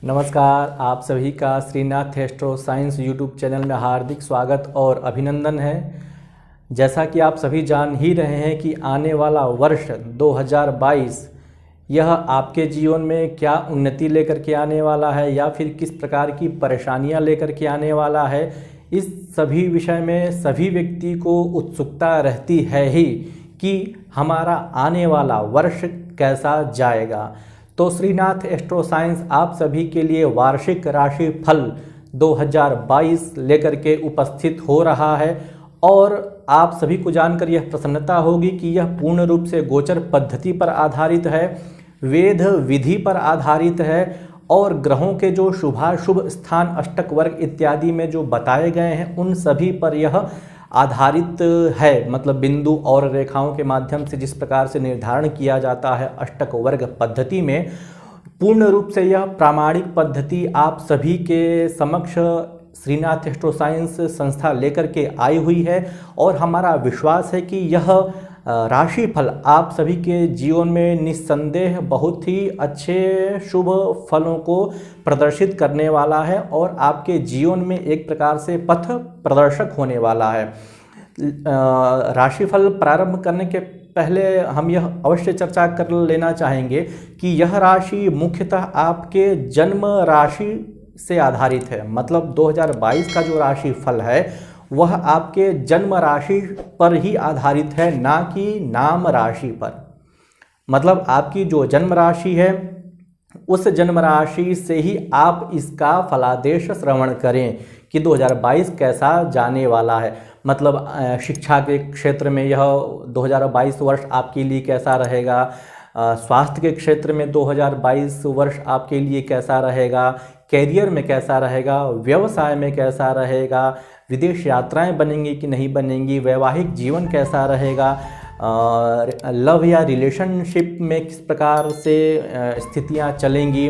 नमस्कार, आप सभी का Shrinath astro science YouTube channel में हार्दिक स्वागत और अभिनंदन है। जैसा कि आप सभी जान ही रहे हैं कि आने वाला वर्ष 2022 यह आपके जीवन में क्या उन्नति लेकर के आने वाला है या फिर किस प्रकार की परेशानियां लेकर के आने वाला है, इस सभी विषय में सभी व्यक्ति को उत्सुकता रहती है ही कि हमारा आने वाला वर्ष कैसा जाएगा। तो श्रीनाथ एस्ट्रो साइंस आप सभी के लिए वार्षिक राशि फल 2022 लेकर के उपस्थित हो रहा है और आप सभी को जानकर यह प्रसन्नता होगी कि यह पूर्ण रूप से गोचर पद्धति पर आधारित है, वेद विधि पर आधारित है और ग्रहों के जो शुभाशुभ स्थान अष्टक वर्ग इत्यादि में जो बताए गए हैं उन सभी पर यह आधारित है। मतलब बिंदु और रेखाओं के माध्यम से जिस प्रकार से निर्धारण किया जाता है अष्टक वर्ग पद्धति में, पूर्ण रूप से यह प्रामाणिक पद्धति आप सभी के समक्ष श्रीनाथ एस्ट्रो साइंस संस्था लेकर के आई हुई है और हमारा विश्वास है कि यह राशिफल आप सभी के जीवन में निस्संदेह बहुत ही अच्छे शुभ फलों को प्रदर्शित करने वाला है और आपके जीवन में एक प्रकार से पथ प्रदर्शक होने वाला है। राशिफल प्रारंभ करने के पहले हम यह अवश्य चर्चा कर लेना चाहेंगे कि यह राशि मुख्यतः आपके जन्म राशि से आधारित है। मतलब 2022 का जो राशि फल है वह आपके जन्म राशि पर ही आधारित है, ना कि नाम राशि पर। मतलब आपकी जो जन्म राशि है उस जन्म राशि से ही आप इसका फलादेश श्रवण करें कि 2022 कैसा जाने वाला है। मतलब शिक्षा के क्षेत्र में यह 2022 वर्ष आपके लिए कैसा रहेगा, स्वास्थ्य के क्षेत्र में 2022 वर्ष आपके लिए कैसा रहेगा, कैरियर में कैसा रहेगा, व्यवसाय में कैसा रहेगा, विदेश यात्राएं बनेंगी कि नहीं बनेंगी, वैवाहिक जीवन कैसा रहेगा, लव या रिलेशनशिप में किस प्रकार से स्थितियां चलेंगी।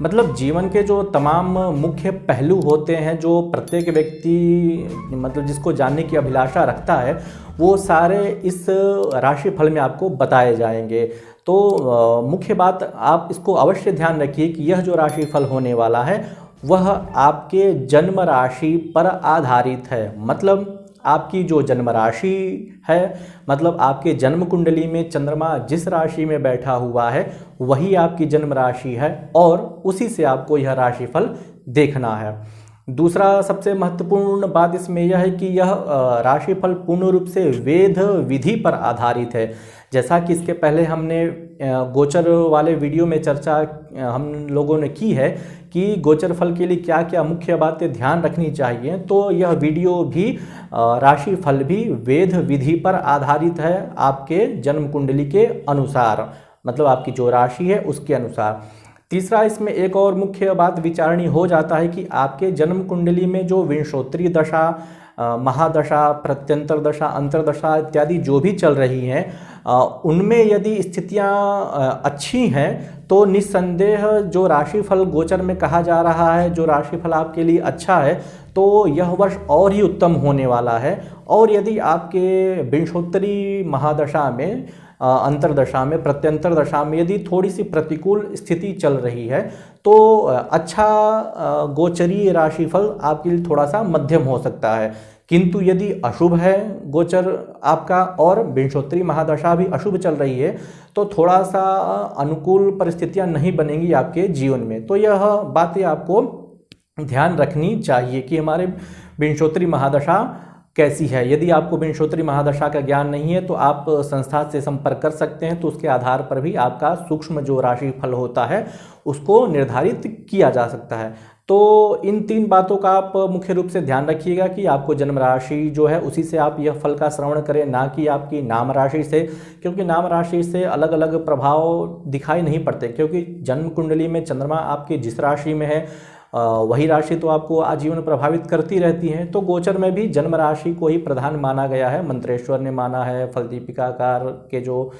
मतलब जीवन के जो तमाम मुख्य पहलू होते हैं जो प्रत्येक व्यक्ति मतलब जिसको जानने की अभिलाषा रखता है वो सारे इस राशिफल में आपको बताए जाएंगे। तो मुख्य बात आप इसको अवश्य ध्यान रखिए कि यह जो राशिफल होने वाला है वह आपके जन्म राशि पर आधारित है। मतलब आपकी जो जन्म राशि है, मतलब आपके जन्म कुंडली में चंद्रमा जिस राशि में बैठा हुआ है वही आपकी जन्म राशि है और उसी से आपको यह राशिफल देखना है। दूसरा सबसे महत्वपूर्ण बात इसमें यह है कि यह राशिफल पूर्ण रूप से वेद विधि पर आधारित है। जैसा कि इसके पहले हमने गोचर वाले वीडियो में चर्चा हम लोगों ने की है कि गोचर फल के लिए क्या क्या मुख्य बातें ध्यान रखनी चाहिए, तो यह वीडियो भी राशि फल भी वेद विधि पर आधारित है आपके जन्म कुंडली के अनुसार, मतलब आपकी जो राशि है उसके अनुसार। तीसरा इसमें एक और मुख्य बात विचारणीय हो जाता है कि आपके जन्म कुंडली में जो विंशोत्तरी दशा, महादशा, प्रत्यंतर दशा, अंतरदशा इत्यादि जो भी चल रही हैं उनमें यदि स्थितियां अच्छी हैं तो निस्संदेह जो राशिफल गोचर में कहा जा रहा है, जो राशिफल आपके लिए अच्छा है, तो यह वर्ष और ही उत्तम होने वाला है। और यदि आपके विंशोत्तरी महादशा में, अंतरदशा में, प्रत्यंतर दशा में यदि थोड़ी सी प्रतिकूल स्थिति चल रही है तो अच्छा गोचरीय राशिफल आपके लिए थोड़ा सा मध्यम हो सकता है। किंतु यदि अशुभ है गोचर आपका और विंशोत्तरी महादशा भी अशुभ चल रही है तो थोड़ा सा अनुकूल परिस्थितियां नहीं बनेंगी आपके जीवन में। तो यह बातें आपको ध्यान रखनी चाहिए कि हमारे विंशोत्तरी महादशा कैसी है। यदि आपको विंशोत्तरी महादशा का ज्ञान नहीं है तो आप संस्था से संपर्क कर सकते हैं, तो उसके आधार पर भी आपका सूक्ष्म जो राशिफल होता है उसको निर्धारित किया जा सकता है। तो इन तीन बातों का आप मुख्य रूप से ध्यान रखिएगा कि आपको जन्म राशि जो है उसी से आप यह फल का श्रवण करें, ना कि आपकी नाम राशि से, क्योंकि नाम राशि से अलग अलग प्रभाव दिखाई नहीं पड़ते। क्योंकि जन्म कुंडली में चंद्रमा आपकी जिस राशि में है वही राशि तो आपको आजीवन प्रभावित करती रहती है। तो गोचर में भी जन्म राशि को ही प्रधान माना गया है। मंत्रेश्वर ने माना है, फलदीपिकाकार के जो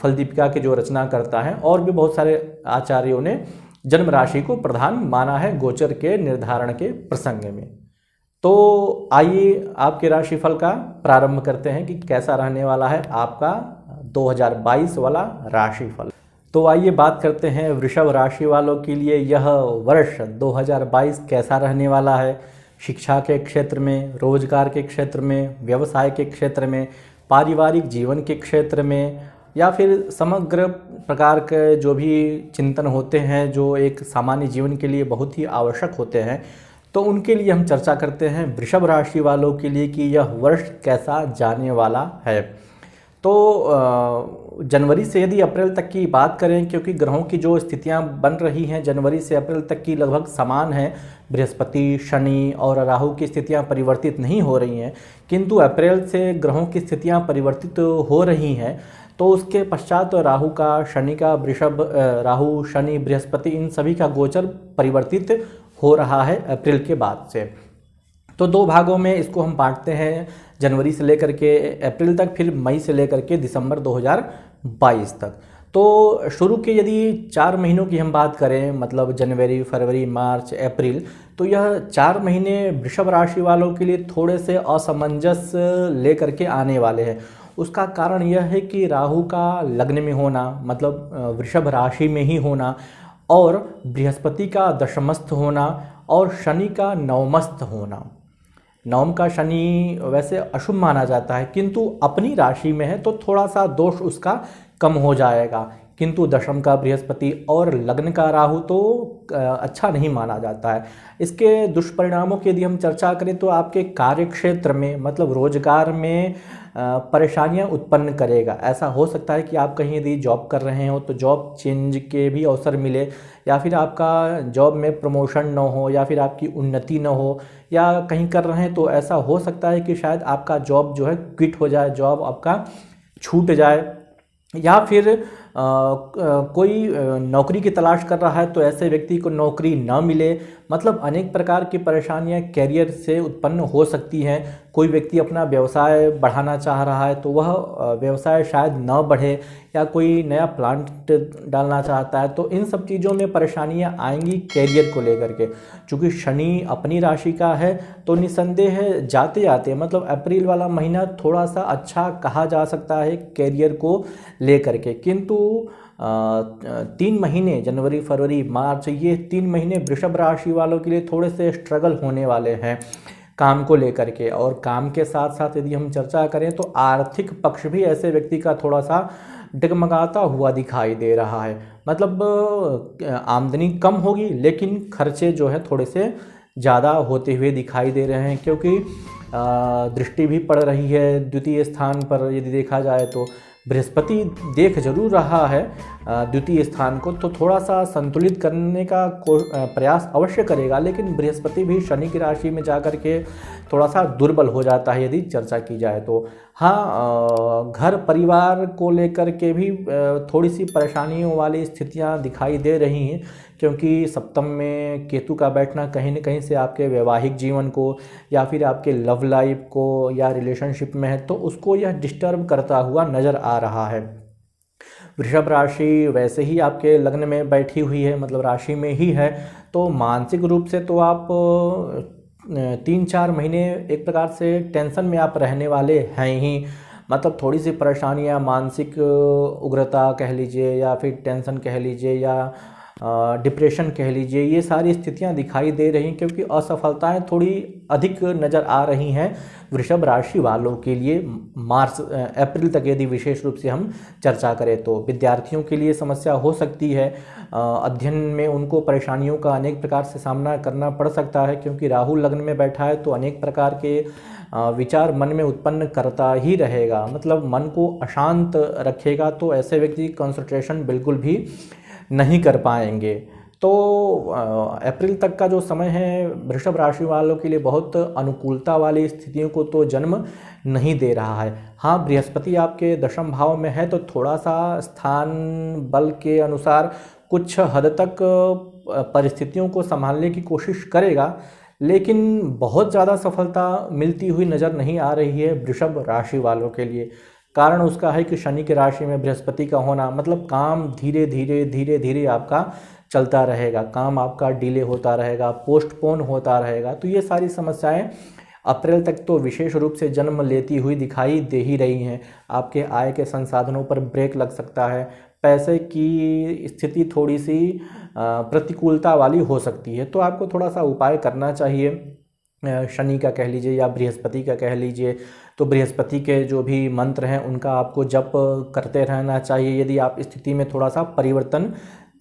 फलदीपिका के जो रचना करता है और भी बहुत सारे आचार्यों ने जन्म राशि को प्रधान माना है गोचर के निर्धारण के प्रसंग में। तो आइए आपके राशिफल का प्रारंभ करते हैं कि कैसा रहने वाला है आपका 2022 वाला राशिफल। तो आइए बात करते हैं वृषभ राशि वालों के लिए यह वर्ष 2022 कैसा रहने वाला है। शिक्षा के क्षेत्र में, रोजगार के क्षेत्र में, व्यवसाय के क्षेत्र में, पारिवारिक जीवन के क्षेत्र में, या फिर समग्र प्रकार के जो भी चिंतन होते हैं जो एक सामान्य जीवन के लिए बहुत ही आवश्यक होते हैं, तो उनके लिए हम चर्चा करते हैं वृषभ राशि वालों के लिए कि यह वर्ष कैसा जाने वाला है। तो जनवरी से यदि अप्रैल तक की बात करें, क्योंकि ग्रहों की जो स्थितियां बन रही हैं जनवरी से अप्रैल तक की लगभग समान है, बृहस्पति, शनि और राहु की स्थितियां परिवर्तित नहीं हो रही हैं, किंतु अप्रैल से ग्रहों की स्थितियां परिवर्तित हो रही हैं। तो उसके पश्चात राहु का, शनि का, राहु, शनि, बृहस्पति, इन सभी का गोचर परिवर्तित हो रहा है अप्रैल के बाद से। तो दो भागों में इसको हम बांटते हैं, जनवरी से लेकर के अप्रैल तक, फिर मई से लेकर के दिसंबर 2022 तक। तो शुरू के यदि 4 महीनों की हम बात करें, मतलब जनवरी, फरवरी, मार्च, अप्रैल, तो यह 4 महीने वृषभ राशि वालों के लिए थोड़े से असमंजस लेकर के आने वाले हैं। उसका कारण यह है कि राहु का लग्न में होना, मतलब वृषभ राशि में ही होना, और बृहस्पति का दशमस्थ होना और शनि का नवमस्थ होना। नवम का शनि वैसे अशुभ माना जाता है, किंतु अपनी राशि में है तो थोड़ा सा दोष उसका कम हो जाएगा, किंतु दशम का बृहस्पति और लग्न का राहु तो अच्छा नहीं माना जाता है। इसके दुष्परिणामों की यदि हम चर्चा करें तो आपके कार्य क्षेत्र में, मतलब रोजगार में परेशानियां उत्पन्न करेगा। ऐसा हो सकता है कि आप कहीं यदि जॉब कर रहे हो तो जॉब चेंज के भी अवसर मिले, या फिर आपका जॉब में प्रमोशन न हो, या फिर आपकी उन्नति न हो, या कहीं कर रहे हैं तो ऐसा हो सकता है कि शायद आपका जॉब जो है क्विट हो जाए, जॉब आपका छूट जाए, या फिर कोई नौकरी की तलाश कर रहा है तो ऐसे व्यक्ति को नौकरी न मिले। मतलब अनेक प्रकार की परेशानियां कैरियर से उत्पन्न हो सकती हैं। कोई व्यक्ति अपना व्यवसाय बढ़ाना चाह रहा है तो वह व्यवसाय शायद न बढ़े, या कोई नया प्लांट डालना चाहता है, तो इन सब चीज़ों में परेशानियां आएंगी कैरियर को लेकर के। चूँकि शनि अपनी राशि का है तो निसंदेह जाते जाते, मतलब अप्रैल वाला महीना थोड़ा सा अच्छा कहा जा सकता है कैरियर को लेकर के, किंतु 3 महीने जनवरी, फरवरी, मार्च, ये 3 महीने वृषभ राशि वालों के लिए थोड़े से स्ट्रगल होने वाले हैं काम को लेकर के। और काम के साथ साथ यदि हम चर्चा करें तो आर्थिक पक्ष भी ऐसे व्यक्ति का थोड़ा सा डगमगाता हुआ दिखाई दे रहा है। मतलब आमदनी कम होगी लेकिन खर्चे जो है थोड़े से ज़्यादा होते हुए दिखाई दे रहे हैं, क्योंकि दृष्टि भी पड़ रही है द्वितीय स्थान पर। यदि देखा जाए तो बृहस्पति देख जरूर रहा है द्वितीय स्थान को, तो थोड़ा सा संतुलित करने का प्रयास अवश्य करेगा, लेकिन बृहस्पति भी शनि की राशि में जाकर के थोड़ा सा दुर्बल हो जाता है यदि चर्चा की जाए तो। हाँ, घर परिवार को लेकर के भी थोड़ी सी परेशानियों वाली स्थितियां दिखाई दे रही हैं, क्योंकि सप्तम में केतु का बैठना कहीं न कहीं से आपके वैवाहिक जीवन को, या फिर आपके लव लाइफ को, या रिलेशनशिप में है तो उसको यह डिस्टर्ब करता हुआ नज़र आ रहा है। वृषभ राशि वैसे ही आपके लग्न में बैठी हुई है, मतलब राशि में ही है, तो मानसिक रूप से तो आप 3-4 महीने एक प्रकार से टेंशन में आप रहने वाले हैं ही। मतलब थोड़ी सी परेशानियां, मानसिक उग्रता कह लीजिए, या फिर टेंशन कह लीजिए, या डिप्रेशन कह लीजिए, ये सारी स्थितियां दिखाई दे रही हैं, क्योंकि असफलताएं थोड़ी अधिक नज़र आ रही हैं वृषभ राशि वालों के लिए मार्च अप्रैल तक। यदि विशेष रूप से हम चर्चा करें तो विद्यार्थियों के लिए समस्या हो सकती है, अध्ययन में उनको परेशानियों का अनेक प्रकार से सामना करना पड़ सकता है, क्योंकि राहु लग्न में बैठा है तो अनेक प्रकार के विचार मन में उत्पन्न करता ही रहेगा, मतलब मन को अशांत रखेगा, तो ऐसे व्यक्ति कंसंट्रेशन बिल्कुल भी नहीं कर पाएंगे। तो अप्रैल तक का जो समय है वृषभ राशि वालों के लिए बहुत अनुकूलता वाली स्थितियों को तो जन्म नहीं दे रहा है। हाँ, बृहस्पति आपके दशम भाव में है तो थोड़ा सा स्थान बल के अनुसार कुछ हद तक परिस्थितियों को संभालने की कोशिश करेगा, लेकिन बहुत ज़्यादा सफलता मिलती हुई नज़र नहीं आ रही है वृषभ राशि वालों के लिए। कारण उसका है कि शनि की राशि में बृहस्पति का होना, मतलब काम धीरे धीरे आपका चलता रहेगा, काम आपका डिले होता रहेगा, पोस्टपोन होता रहेगा। तो ये सारी समस्याएं अप्रैल तक तो विशेष रूप से जन्म लेती हुई दिखाई दे ही रही हैं। आपके आय के संसाधनों पर ब्रेक लग सकता है, पैसे की स्थिति थोड़ी सी प्रतिकूलता वाली हो सकती है। तो आपको थोड़ा सा उपाय करना चाहिए, शनि का कह लीजिए या बृहस्पति का कह लीजिए। तो बृहस्पति के जो भी मंत्र हैं उनका आपको जप करते रहना चाहिए यदि आप स्थिति में थोड़ा सा परिवर्तन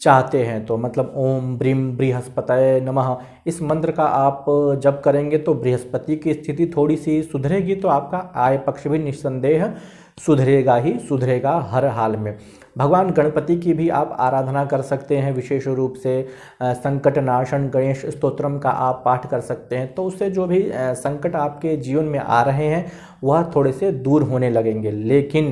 चाहते हैं तो। मतलब ओम ब्रीम बृहस्पतये नमः इस मंत्र का आप जप करेंगे तो बृहस्पति की स्थिति थोड़ी सी सुधरेगी, तो आपका आय पक्ष भी निस्संदेह सुधरेगा ही सुधरेगा हर हाल में। भगवान गणपति की भी आप आराधना कर सकते हैं, विशेष रूप से संकट नाशन गणेश स्तोत्रम का आप पाठ कर सकते हैं। तो उससे जो भी संकट आपके जीवन में आ रहे हैं वह थोड़े से दूर होने लगेंगे। लेकिन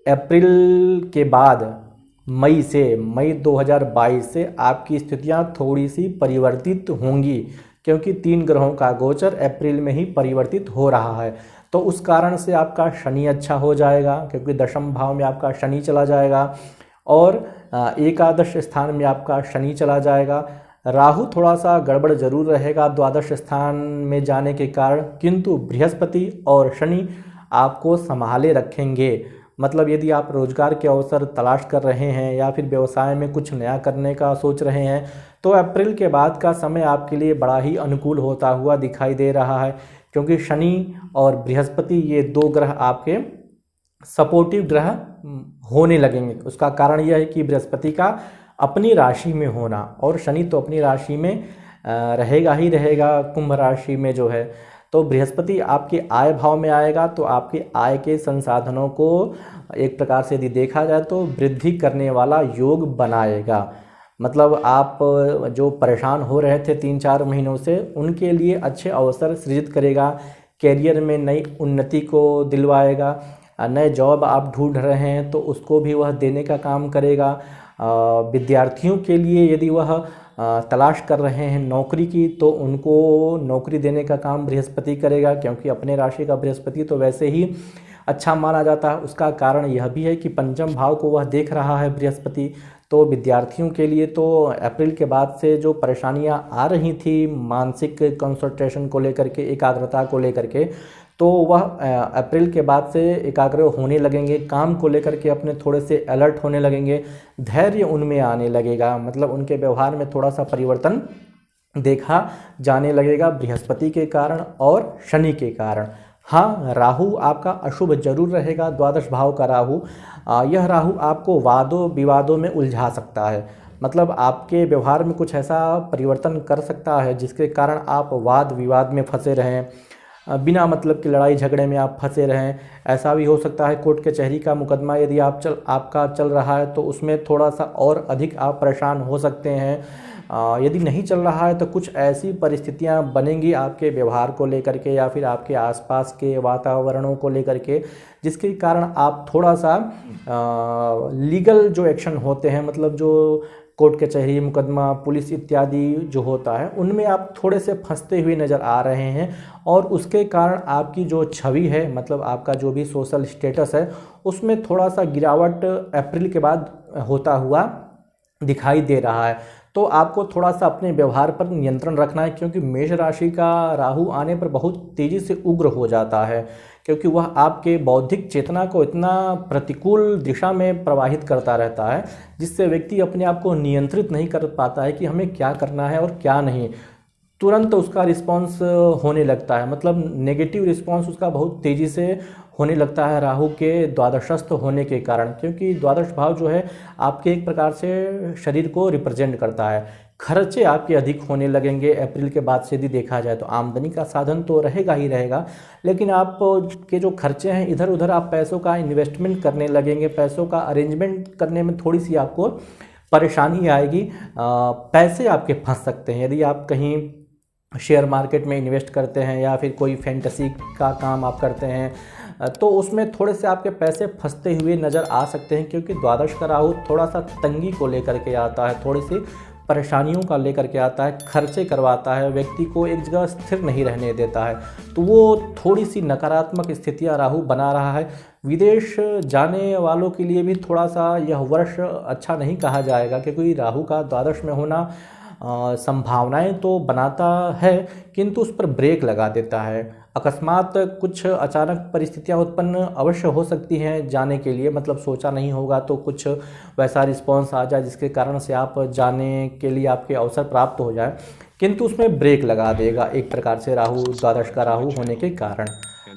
अप्रैल के बाद मई 2022 से आपकी स्थितियां थोड़ी सी परिवर्तित होंगी, क्योंकि 3 ग्रहों का गोचर अप्रैल में ही परिवर्तित हो रहा है। तो उस कारण से आपका शनि अच्छा हो जाएगा, क्योंकि दशम भाव में आपका शनि चला जाएगा और एकादश स्थान में आपका शनि चला जाएगा। राहु थोड़ा सा गड़बड़ जरूर रहेगा द्वादश स्थान में जाने के कारण, किंतु बृहस्पति और शनि आपको संभाले रखेंगे। मतलब यदि आप रोजगार के अवसर तलाश कर रहे हैं या फिर व्यवसाय में कुछ नया करने का सोच रहे हैं तो अप्रैल के बाद का समय आपके लिए बड़ा ही अनुकूल होता हुआ दिखाई दे रहा है, क्योंकि शनि और बृहस्पति ये 2 ग्रह आपके सपोर्टिव ग्रह होने लगेंगे। उसका कारण यह है कि बृहस्पति का अपनी राशि में होना और शनि तो अपनी राशि में रहेगा ही रहेगा, कुंभ राशि में जो है। तो बृहस्पति आपके आय भाव में आएगा तो आपके आय के संसाधनों को एक प्रकार से यदि देखा जाए तो वृद्धि करने वाला योग बनाएगा। मतलब आप जो परेशान हो रहे थे 3-4 महीनों से उनके लिए अच्छे अवसर सृजित करेगा, कैरियर में नई उन्नति को दिलवाएगा। नए जॉब आप ढूंढ रहे हैं तो उसको भी वह देने का काम करेगा। विद्यार्थियों के लिए यदि वह तलाश कर रहे हैं नौकरी की तो उनको नौकरी देने का काम बृहस्पति करेगा, क्योंकि अपने राशि का बृहस्पति तो वैसे ही अच्छा माना जाता है। उसका कारण यह भी है कि पंचम भाव को वह देख रहा है बृहस्पति। तो विद्यार्थियों के लिए तो अप्रैल के बाद से जो परेशानियां आ रही थी मानसिक कंसंट्रेशन को लेकर के, एकाग्रता को लेकर के, तो वह अप्रैल के बाद से एकाग्र होने लगेंगे, काम को लेकर के अपने थोड़े से अलर्ट होने लगेंगे, धैर्य उनमें आने लगेगा। मतलब उनके व्यवहार में थोड़ा सा परिवर्तन देखा जाने लगेगा बृहस्पति के कारण और शनि के कारण। हाँ, राहु आपका अशुभ जरूर रहेगा, द्वादश भाव का राहु। यह राहु आपको वादों विवादों में उलझा सकता है। मतलब आपके व्यवहार में कुछ ऐसा परिवर्तन कर सकता है जिसके कारण आप वाद विवाद में फंसे रहें, बिना मतलब की लड़ाई झगड़े में आप फंसे रहें। ऐसा भी हो सकता है कोर्ट कचहरी का मुकदमा यदि आपका चल रहा है तो उसमें थोड़ा सा और अधिक आप परेशान हो सकते हैं। यदि नहीं चल रहा है तो कुछ ऐसी परिस्थितियां बनेंगी आपके व्यवहार को लेकर के या फिर आपके आसपास के वातावरणों को लेकर के, जिसके कारण आप थोड़ा सा लीगल जो एक्शन होते हैं, मतलब जो कोर्ट कचहरी मुकदमा पुलिस इत्यादि जो होता है उनमें आप थोड़े से फंसते हुए नज़र आ रहे हैं और उसके कारण आपकी जो छवि है, मतलब आपका जो भी सोशल स्टेटस है उसमें थोड़ा सा गिरावट अप्रैल के बाद होता हुआ दिखाई दे रहा है। तो आपको थोड़ा सा अपने व्यवहार पर नियंत्रण रखना है, क्योंकि मेष राशि का राहु आने पर बहुत तेज़ी से उग्र हो जाता है, क्योंकि वह आपके बौद्धिक चेतना को इतना प्रतिकूल दिशा में प्रवाहित करता रहता है जिससे व्यक्ति अपने आप को नियंत्रित नहीं कर पाता है कि हमें क्या करना है और क्या नहीं। तुरंत उसका रिस्पॉन्स होने लगता है, मतलब नेगेटिव रिस्पॉन्स उसका बहुत तेज़ी से होने लगता है राहु के द्वादशस्थ होने के कारण, क्योंकि द्वादश भाव जो है आपके एक प्रकार से शरीर को रिप्रेजेंट करता है। खर्चे आपके अधिक होने लगेंगे अप्रैल के बाद से यदि देखा जाए तो। आमदनी का साधन तो रहेगा ही रहेगा, लेकिन आप के जो खर्चे हैं इधर उधर आप पैसों का इन्वेस्टमेंट करने लगेंगे, पैसों का अरेंजमेंट करने में थोड़ी सी आपको परेशानी आएगी। पैसे आपके फंस सकते हैं यदि आप कहीं शेयर मार्केट में इन्वेस्ट करते हैं या फिर कोई फैंटेसी का काम आप करते हैं तो उसमें थोड़े से आपके पैसे फंसते हुए नज़र आ सकते हैं, क्योंकि द्वादश का राहु थोड़ा सा तंगी को लेकर के आता है, थोड़ी सी परेशानियों का लेकर के आता है, खर्चे करवाता है, व्यक्ति को एक जगह स्थिर नहीं रहने देता है। तो वो थोड़ी सी नकारात्मक स्थितियां राहु बना रहा है। विदेश जाने वालों के लिए भी थोड़ा सा यह वर्ष अच्छा नहीं कहा जाएगा, क्योंकि राहु का द्वादश में होना संभावनाएं तो बनाता है किंतु उस पर ब्रेक लगा देता है। अकस्मात कुछ अचानक परिस्थितियां उत्पन्न अवश्य हो सकती हैं जाने के लिए, मतलब सोचा नहीं होगा तो कुछ वैसा रिस्पॉन्स आ जाए जिसके कारण से आप जाने के लिए आपके अवसर प्राप्त हो जाए, किंतु उसमें ब्रेक लगा देगा एक प्रकार से राहु, द्वादश का राहु होने के कारण।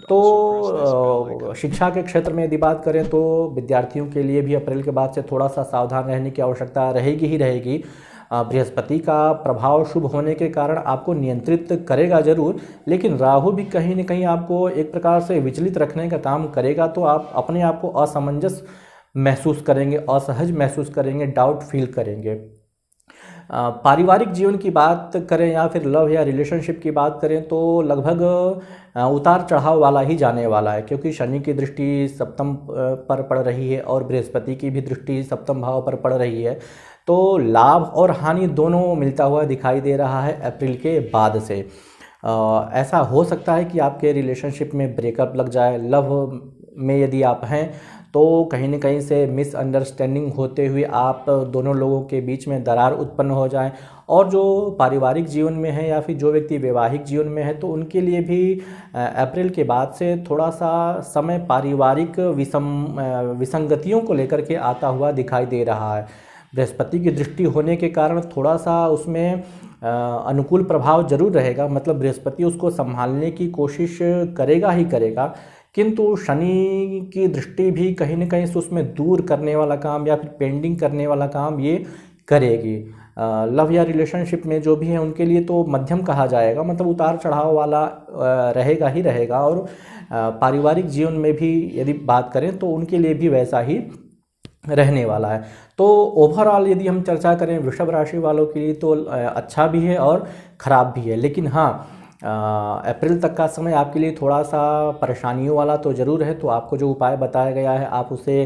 तो शिक्षा के क्षेत्र में यदि बात करें तो विद्यार्थियों के लिए भी अप्रैल के बाद से थोड़ा सा सावधान रहने की आवश्यकता रहेगी ही रहेगी। बृहस्पति का प्रभाव शुभ होने के कारण आपको नियंत्रित करेगा जरूर, लेकिन राहु भी कहीं न कहीं आपको एक प्रकार से विचलित रखने का काम करेगा। तो आप अपने आप को असमंजस महसूस करेंगे, असहज महसूस करेंगे, डाउट फील करेंगे। पारिवारिक जीवन की बात करें या फिर लव या रिलेशनशिप की बात करें तो लगभग उतार चढ़ाव वाला ही जाने वाला है, क्योंकि शनि की दृष्टि सप्तम पर पड़ रही है और बृहस्पति की भी दृष्टि सप्तम भाव पर पड़ रही है। तो लाभ और हानि दोनों मिलता हुआ दिखाई दे रहा है अप्रैल के बाद से। ऐसा हो सकता है कि आपके रिलेशनशिप में ब्रेकअप लग जाए। लव में यदि आप हैं तो कहीं न कहीं से मिसअंडरस्टैंडिंग होते हुए आप दोनों लोगों के बीच में दरार उत्पन्न हो जाए। और जो पारिवारिक जीवन में है या फिर जो व्यक्ति वैवाहिक जीवन में है तो उनके लिए भी अप्रैल के बाद से थोड़ा सा समय पारिवारिक विसंगतियों को लेकर के आता हुआ दिखाई दे रहा है। बृहस्पति की दृष्टि होने के कारण थोड़ा सा उसमें अनुकूल प्रभाव जरूर रहेगा, मतलब बृहस्पति उसको संभालने की कोशिश करेगा ही करेगा, किंतु शनि की दृष्टि भी कहीं न कहीं से उसमें दूर करने वाला काम या फिर पेंडिंग करने वाला काम ये करेगी। लव या रिलेशनशिप में जो भी है उनके लिए तो मध्यम कहा जाएगा, मतलब उतार चढ़ाव वाला रहेगा ही रहेगा। और पारिवारिक जीवन में भी यदि बात करें तो उनके लिए भी वैसा ही रहने वाला है। तो ओवरऑल यदि हम चर्चा करें वृषभ राशि वालों के लिए तो अच्छा भी है और ख़राब भी है, लेकिन हाँ अप्रैल तक का समय आपके लिए थोड़ा सा परेशानियों वाला तो ज़रूर है। तो आपको जो उपाय बताया गया है आप उसे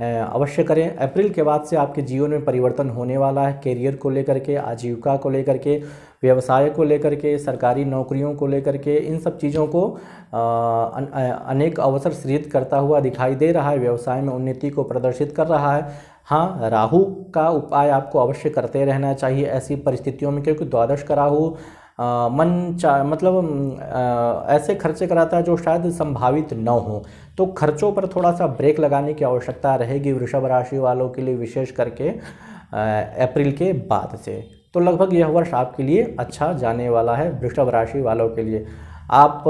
अवश्य करें। अप्रैल के बाद से आपके जीवन में परिवर्तन होने वाला है, करियर को लेकर के, आजीविका को लेकर के, व्यवसाय को लेकर के, सरकारी नौकरियों को लेकर के, इन सब चीज़ों को अनेक अवसर सृजित करता हुआ दिखाई दे रहा है, व्यवसाय में उन्नति को प्रदर्शित कर रहा है। हाँ, राहु का उपाय आपको अवश्य करते रहना चाहिए ऐसी परिस्थितियों में, क्योंकि द्वादश का राहु ऐसे खर्चे कराता है जो शायद संभावित न हो। तो खर्चों पर थोड़ा सा ब्रेक लगाने की आवश्यकता रहेगी वृषभ राशि वालों के लिए, विशेष करके अप्रैल के बाद से। तो लगभग यह वर्ष आपके लिए अच्छा जाने वाला है वृषभ राशि वालों के लिए। आप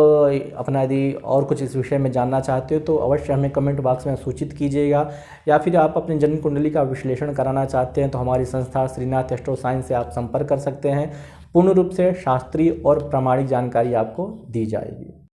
अपना यदि और कुछ इस विषय में जानना चाहते हो तो अवश्य हमें कमेंट बॉक्स में सूचित कीजिएगा, या फिर आप अपनी जन्म कुंडली का विश्लेषण कराना चाहते हैं तो हमारी संस्था श्रीनाथ एस्ट्रो साइंस से आप संपर्क कर सकते हैं। पूर्ण रूप से शास्त्रीय और प्रामाणिक जानकारी आपको दी जाएगी।